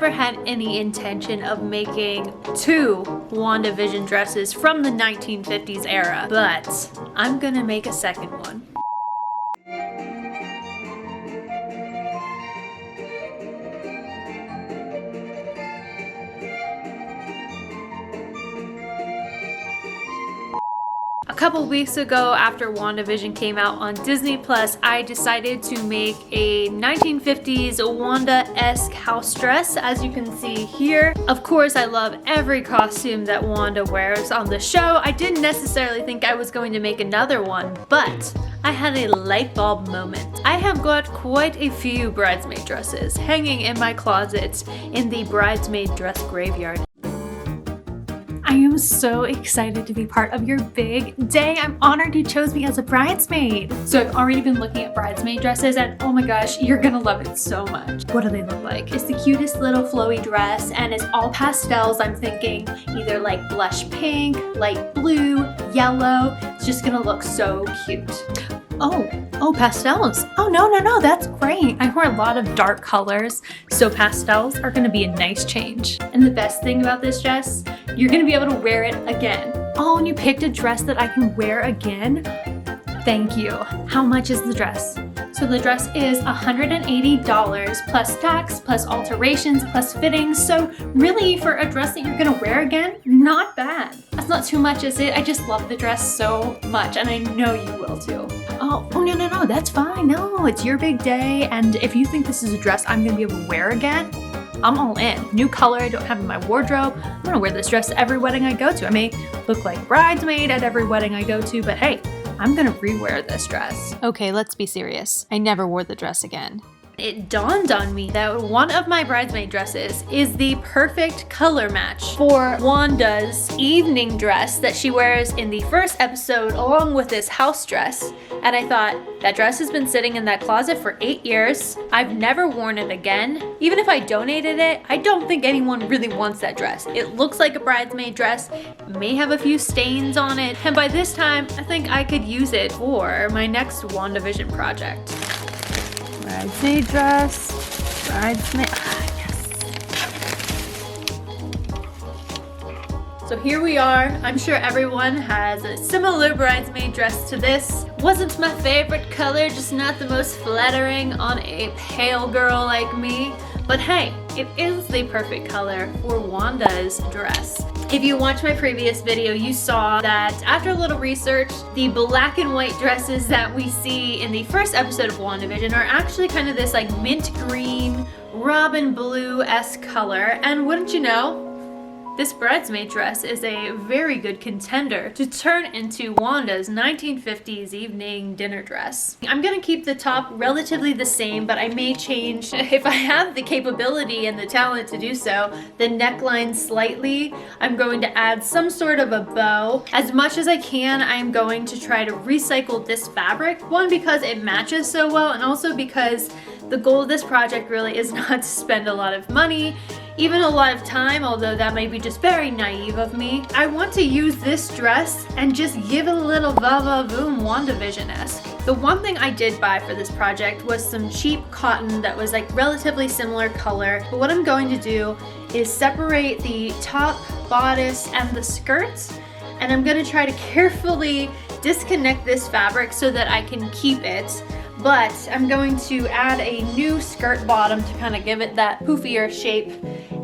never had any intention of making 2 WandaVision dresses from the 1950s era, but I'm gonna make a second one. A couple weeks ago, after WandaVision came out on Disney Plus, I decided to make a 1950s Wanda-esque house dress, as you can see here. Of course, I love every costume that Wanda wears on the show. I didn't necessarily think I was going to make another one, but I had a light bulb moment. I have got quite a few bridesmaid dresses hanging in my closet in the bridesmaid dress graveyard. I am so excited to be part of your big day. I'm honored you chose me as a bridesmaid. So I've already been looking at bridesmaid dresses and oh my gosh, you're gonna love it so much. What do they look like? It's the cutest little flowy dress and it's all pastels. I'm thinking either like blush pink, light blue, yellow. It's just gonna look so cute. Oh, pastels. Oh, no, that's great. I wear a lot of dark colors, so pastels are gonna be a nice change. And the best thing about this dress, you're gonna be able to wear it again. Oh, and you picked a dress that I can wear again? Thank you. How much is the dress? So the dress is $180 plus tax, plus alterations, plus fittings. So really for a dress that you're gonna wear again, not bad. That's not too much, is it? I just love the dress so much and I know you will too. Oh, no, that's fine. No, it's your big day. And if you think this is a dress I'm gonna be able to wear again, I'm all in. New color I don't have in my wardrobe. I'm gonna wear this dress to every wedding I go to. I may look like bridesmaid at every wedding I go to, but hey, I'm gonna rewear this dress. Okay, let's be serious. I never wore the dress again. It dawned on me that one of my bridesmaid dresses is the perfect color match for Wanda's evening dress that she wears in the first episode along with this house dress. And I thought, that dress has been sitting in that closet for 8 years. I've never worn it again. Even if I donated it, I don't think anyone really wants that dress. It looks like a bridesmaid dress, may have a few stains on it, and by this time, I think I could use it for my next WandaVision project. Bridesmaid dress, bridesmaid, yes. So here we are. I'm sure everyone has a similar bridesmaid dress to this. Wasn't my favorite color, just not the most flattering on a pale girl like me. But hey, it is the perfect color for Wanda's dress. If you watched my previous video, you saw that after a little research, the black and white dresses that we see in the first episode of WandaVision are actually kind of this like mint green, robin blue-esque color. And wouldn't you know, this bridesmaid dress is a very good contender to turn into Wanda's 1950s evening dinner dress. I'm gonna keep the top relatively the same, but I may change, if I have the capability and the talent to do so, the neckline slightly. I'm going to add some sort of a bow. As much as I can, I'm going to try to recycle this fabric. One, because it matches so well, and also because the goal of this project really is not to spend a lot of money, even a lot of time, although that may be just very naive of me. I want to use this dress and just give it a little va-va-voom WandaVision-esque. The one thing I did buy for this project was some cheap cotton that was like relatively similar color, but what I'm going to do is separate the top, bodice, and the skirts, and I'm gonna try to carefully disconnect this fabric so that I can keep it. But I'm going to add a new skirt bottom to kind of give it that poofier shape.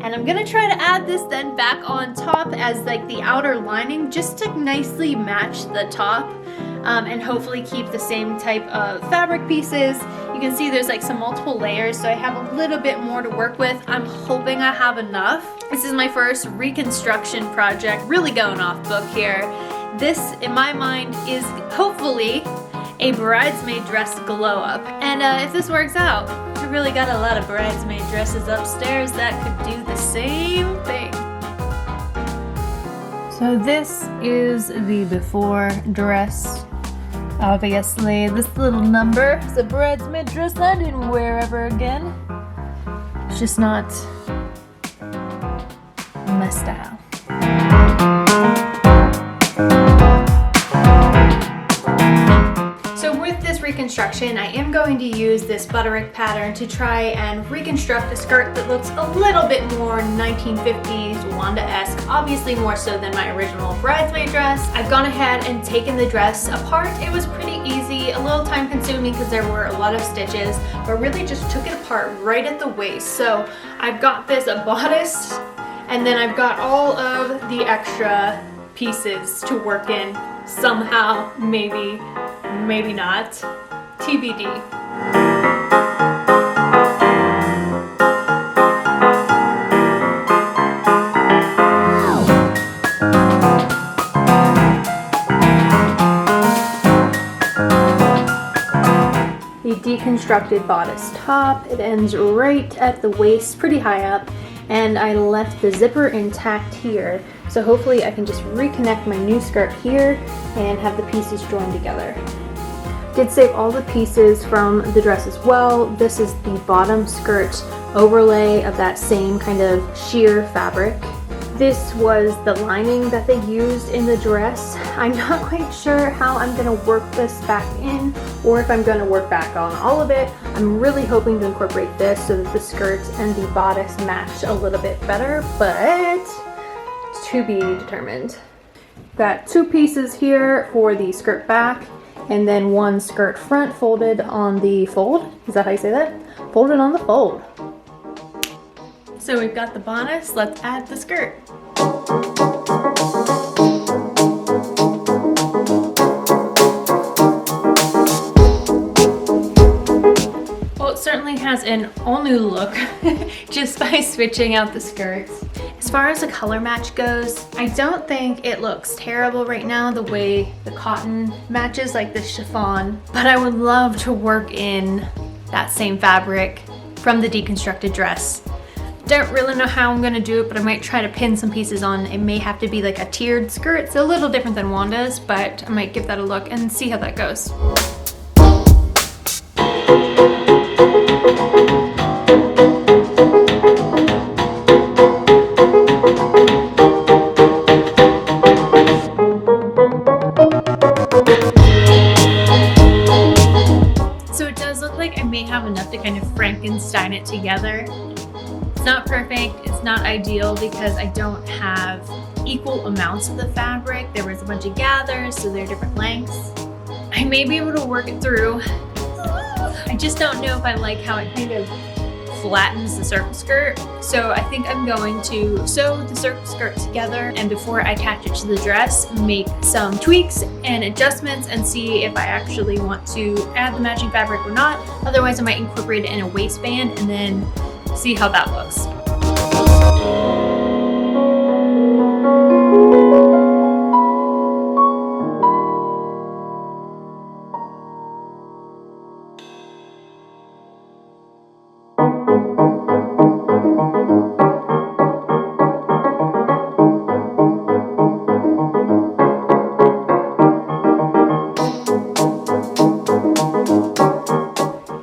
And I'm gonna try to add this then back on top as like the outer lining just to nicely match the top. And hopefully keep the same type of fabric pieces. You can see there's like some multiple layers, so I have a little bit more to work with. I'm hoping I have enough. This is my first reconstruction project, really going off book here. This, in my mind, is hopefully a bridesmaid dress glow up. And if this works out, I really got a lot of bridesmaid dresses upstairs that could do the same thing. So this is the before dress. Obviously, this little number is a bridesmaid dress I didn't wear ever again. It's just not my style. deconstruction, I am going to use this butterick pattern to try and reconstruct a skirt that looks a little bit more 1950s Wanda-esque, obviously more so than my original bridesmaid dress. I've gone ahead and taken the dress apart. It was pretty easy, a little time consuming because there were a lot of stitches, but really just took it apart right at the waist. So I've got this bodice, and then I've got all of the extra pieces to work in somehow, maybe not, TBD. The deconstructed bodice top, it ends right at the waist, pretty high up, and I left the zipper intact here, so hopefully I can just reconnect my new skirt here and have the pieces joined together. Did save all the pieces from the dress as well. This is the bottom skirt overlay of that same kind of sheer fabric. This was the lining that they used in the dress. I'm not quite sure how I'm gonna work this back in or if I'm gonna work back on all of it. I'm really hoping to incorporate this so that the skirt and the bodice match a little bit better, but to be determined. Got two pieces here for the skirt back and then one skirt front folded on the fold. Is that how you say that? Folded on the fold. So we've got the bodice, let's add the skirt. Well, it certainly has an all new look just by switching out the skirts. As far as the color match goes, I don't think it looks terrible right now the way the cotton matches, like the chiffon, but I would love to work in that same fabric from the deconstructed dress. Don't really know how I'm gonna do it, but I might try to pin some pieces on. It may have to be like a tiered skirt. It's a little different than Wanda's, but I might give that a look and see how that goes. So it does look like I may have enough to kind of Frankenstein it together. It's not perfect, it's not ideal because I don't have equal amounts of the fabric. There was a bunch of gathers, so they're different lengths. I may be able to work it through. I just don't know if I like how it kind of flattens the circle skirt. So I think I'm going to sew the circle skirt together, and before I attach it to the dress, make some tweaks and adjustments and see if I actually want to add the matching fabric or not. Otherwise I might incorporate it in a waistband and then see how that looks.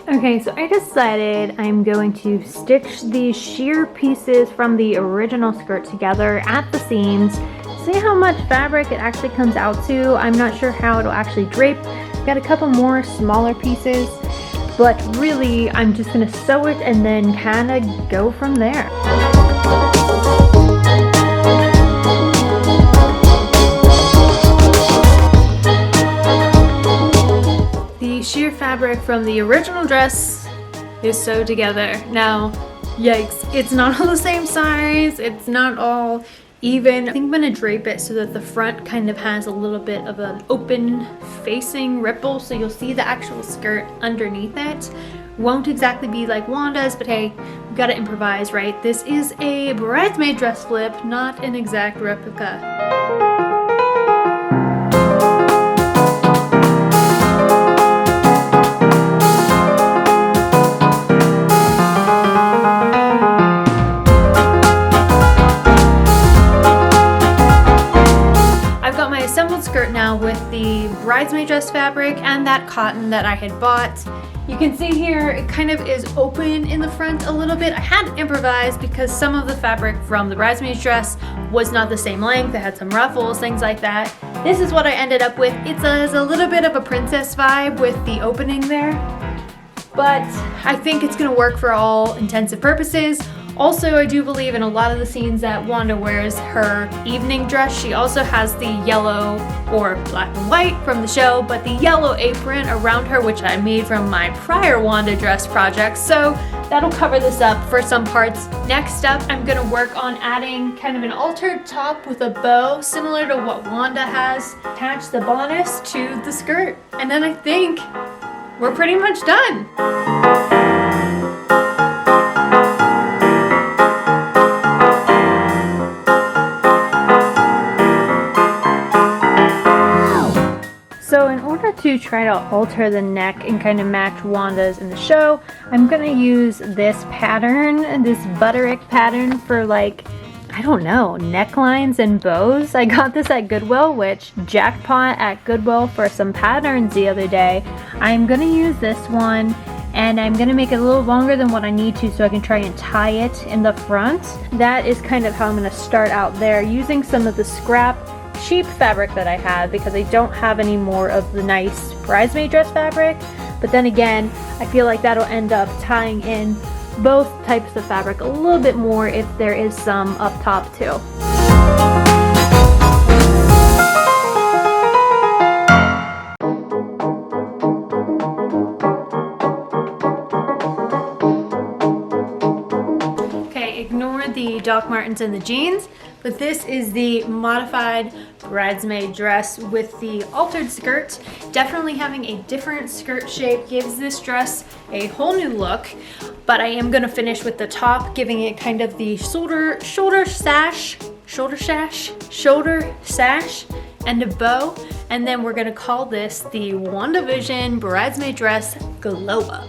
Okay, so I decided I'm going to stitch these sheer pieces from the original skirt together at the seams. See how much fabric it actually comes out to. I'm not sure how it'll actually drape. Got a couple more smaller pieces, but really I'm just gonna sew it and then kind of go from there. Sheer fabric from the original dress is sewed together. Now, yikes, it's not all the same size, it's not all even. I think I'm gonna drape it so that the front kind of has a little bit of an open facing ripple, so you'll see the actual skirt underneath it. Won't exactly be like Wanda's, but hey, we gotta improvise, right? This is a bridesmaid dress flip, not an exact replica. Skirt now with the bridesmaid dress fabric and that cotton that I had bought. You can see here it kind of is open in the front a little bit. I had to improvise because some of the fabric from the bridesmaid dress was not the same length. It had some ruffles, things like that. this is what I ended up with. It's a little bit of a princess vibe with the opening there, but I think it's gonna work for all intensive purposes. Also, I do believe in a lot of the scenes that Wanda wears her evening dress, she also has the yellow or black and white from the show, but the yellow apron around her, which I made from my prior Wanda dress project. So that'll cover this up for some parts. Next up, I'm gonna work on adding kind of an altered top with a bow, similar to what Wanda has. Attach the bodice to the skirt, and then I think we're pretty much done. So in order to try to alter the neck and kind of match Wanda's in the show, I'm gonna use this pattern, this butterick pattern for like, I don't know, necklines and bows. I got this at Goodwill, which jackpot at Goodwill for some patterns the other day. I'm gonna use this one and I'm gonna make it a little longer than what I need to so I can try and tie it in the front. That is kind of how I'm gonna start out there, using some of the scrap cheap fabric that I have because I don't have any more of the nice bridesmaid dress fabric. But then again, I feel like that'll end up tying in both types of fabric a little bit more if there is some up top too. Okay, ignore the Doc Martens and the jeans, but this is the modified bridesmaid dress with the altered skirt. Definitely having a different skirt shape gives this dress a whole new look, but I am gonna finish with the top, giving it kind of the shoulder sash, and a bow, and then we're gonna call this the WandaVision bridesmaid dress glow up.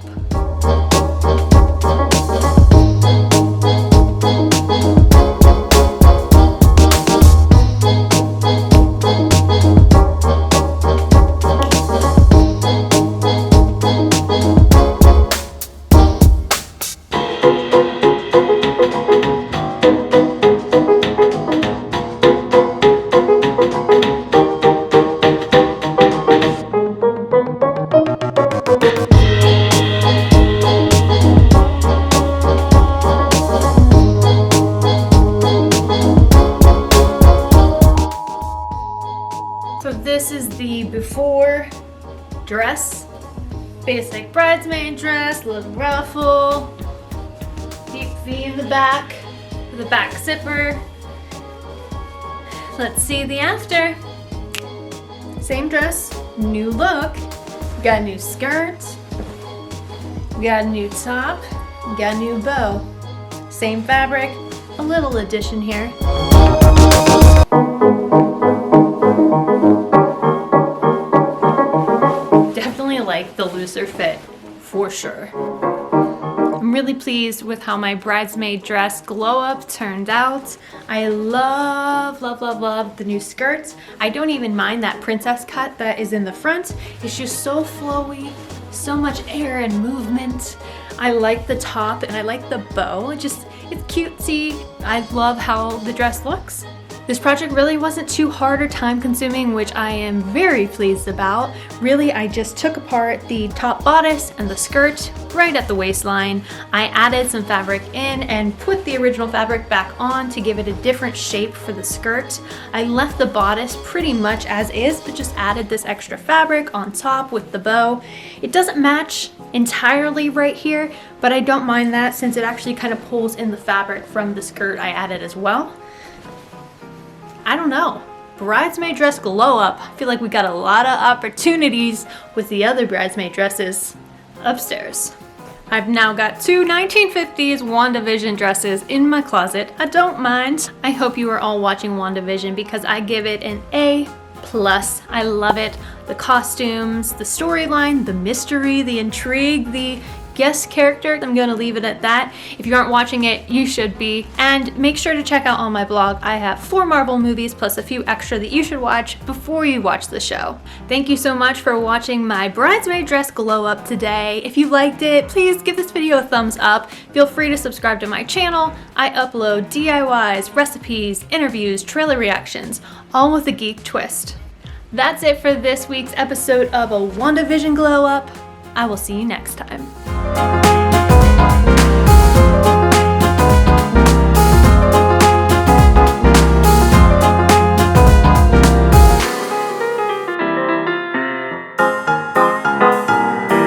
So this is the before dress. Basic bridesmaid dress, little ruffle, deep V in the back, with a back zipper. Let's see the after. Same dress, new look. We got a new skirt, we got a new top, we got a new bow. Same fabric, a little addition here. Definitely like the looser fit, for sure. I'm really pleased with how my bridesmaid dress glow up turned out. I love the new skirts. I don't even mind that princess cut that is in the front. It's just so flowy, so much air and movement. I like the top and I like the bow. It's cutesy. I love how the dress looks. This project really wasn't too hard or time consuming, which I am very pleased about. Really, I just took apart the top bodice and the skirt right at the waistline. I added some fabric in and put the original fabric back on to give it a different shape for the skirt. I left the bodice pretty much as is, but just added this extra fabric on top with the bow. It doesn't match entirely right here, but I don't mind that since it actually kind of pulls in the fabric from the skirt I added as well. I don't know. Bridesmaid dress glow up. I feel like we got a lot of opportunities with the other bridesmaid dresses upstairs. I've now got two 1950s WandaVision dresses in my closet. I don't mind. I hope you are all watching WandaVision because I give it an A+. I love it. The costumes, the storyline, the mystery, the intrigue, the guest character. I'm gonna leave it at that. If you aren't watching it, you should be. And make sure to check out on my blog. I have 4 Marvel movies plus a few extra that you should watch before you watch the show. Thank you so much for watching my bridesmaid dress glow up today. If you liked it, please give this video a thumbs up. Feel free to subscribe to my channel. I upload DIYs, recipes, interviews, trailer reactions, all with a geek twist. That's it for this week's episode of a WandaVision Glow Up. I will see you next time.